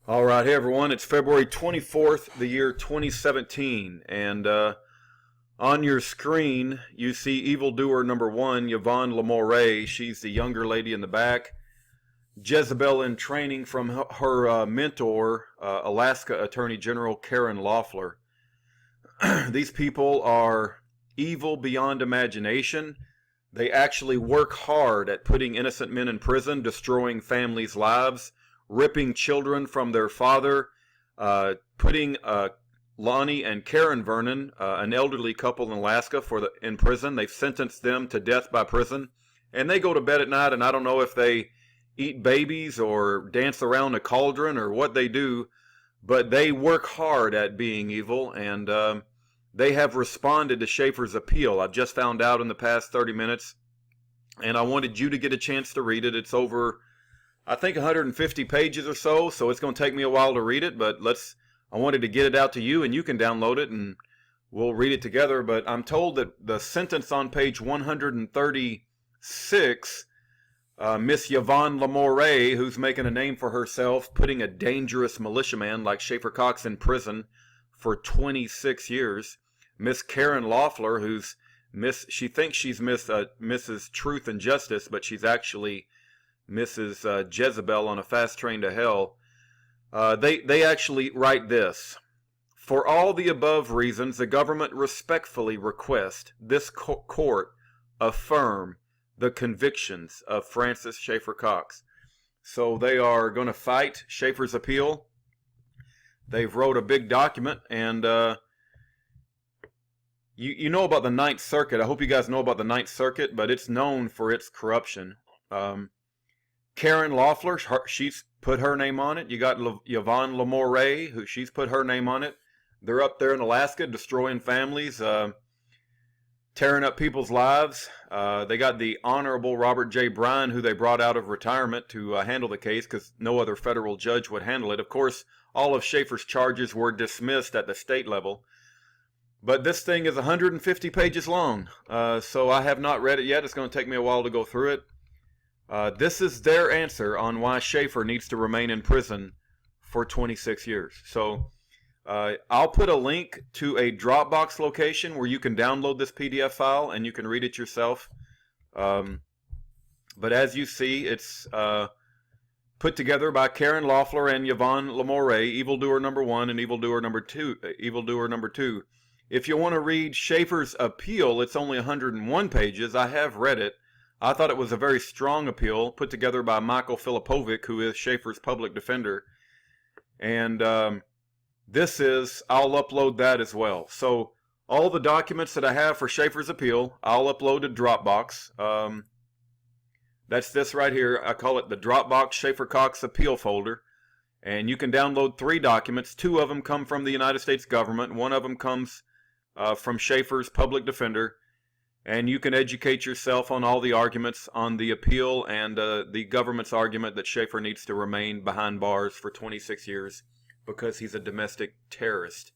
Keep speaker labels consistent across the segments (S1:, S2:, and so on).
S1: All right, hey everyone, it's February 24th, the year 2017, and on your screen you see evildoer number one, Yvonne Lamoureux. She's the younger lady in the back. Jezebel in training from her mentor, Alaska Attorney General Karen Loeffler. These people are evil beyond imagination. They actually work hard at putting innocent men in prison, destroying families' lives, ripping children from their father, putting Lonnie and Karen Vernon, an elderly couple in Alaska, in prison. They've sentenced them to death by prison, and they go to bed at night, and I don't know if they eat babies or dance around a cauldron or what they do, but they work hard at being evil, and they have responded to Schaeffer's appeal. I've just found out in the past 30 minutes, and I wanted you to get a chance to read it. It's over, I think, 150 pages or so it's going to take me a while to read it, but I wanted to get it out to you, and you can download it, and we'll read it together. But I'm told that the sentence on page 136, Miss Yvonne Lamoureux, who's making a name for herself, putting a dangerous militiaman like Schaeffer Cox in prison for 26 years. Miss Karen Loeffler, who's she thinks she's Mrs. Truth and Justice, but she's actually Mrs. Jezebel on a fast train to hell. They actually write this: for all the above reasons, the government respectfully requests this court affirm the convictions of Francis Schaeffer Cox. So they are going to fight Schaeffer's appeal. They've wrote a big document, and you know about the Ninth Circuit. I hope you guys know about the Ninth Circuit, but it's known for its corruption. Karen Loeffler, she's put her name on it. You got Yvonne Lamoureux, who she's put her name on it. They're up there in Alaska destroying families, tearing up people's lives. They got the Honorable Robert J. Bryan, who they brought out of retirement to handle the case because no other federal judge would handle it. Of course, all of Schaeffer's charges were dismissed at the state level. But this thing is 150 pages long, so I have not read it yet. It's going to take me a while to go through it. This is their answer on why Schaeffer needs to remain in prison for 26 years. So I'll put a link to a Dropbox location where you can download this PDF file and you can read it yourself. But as you see, it's put together by Karen Loeffler and Yvonne Lamoureux, evildoer number one and evildoer number two. If you want to read Schaeffer's appeal, it's only 101 pages. I have read it. I thought it was a very strong appeal put together by Michael Filipovic, who is Schaeffer's public defender. And I'll upload that as well. So all the documents that I have for Schaeffer's appeal, I'll upload to Dropbox. That's this right here. I call it the Dropbox Schaeffer Cox Appeal folder. And you can download 3 documents. 2 of them come from the United States government. 1 of them comes from Schaeffer's public defender. And you can educate yourself on all the arguments on the appeal and the government's argument that Schaeffer needs to remain behind bars for 26 years because he's a domestic terrorist.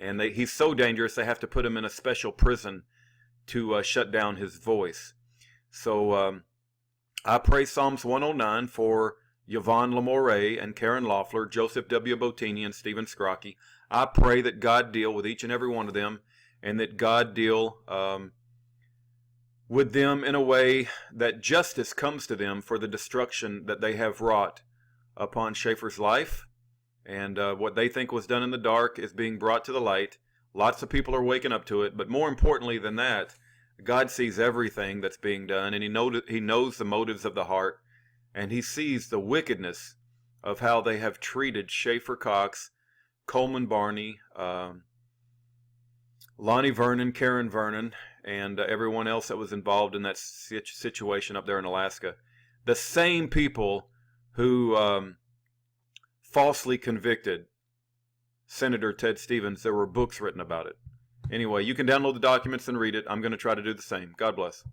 S1: And he's so dangerous they have to put him in a special prison to shut down his voice. So I pray Psalms 109 for Yvonne Lamoureux and Karen Loeffler, Joseph W. Bottini, and Stephen Scrocky. I pray that God deal with each and every one of them, and that God deal with them in a way that justice comes to them for the destruction that they have wrought upon Schaeffer's life. And what they think was done in the dark is being brought to the light. Lots of people are waking up to it, but more importantly than that, God sees everything that's being done, and He knows the motives of the heart, and He sees the wickedness of how they have treated Schaeffer Cox, Coleman Barney, Lonnie Vernon, Karen Vernon, and everyone else that was involved in that situation up there in Alaska. The same people who falsely convicted Senator Ted Stevens. There were books written about it. Anyway, you can download the documents and read it. I'm going to try to do the same. God bless.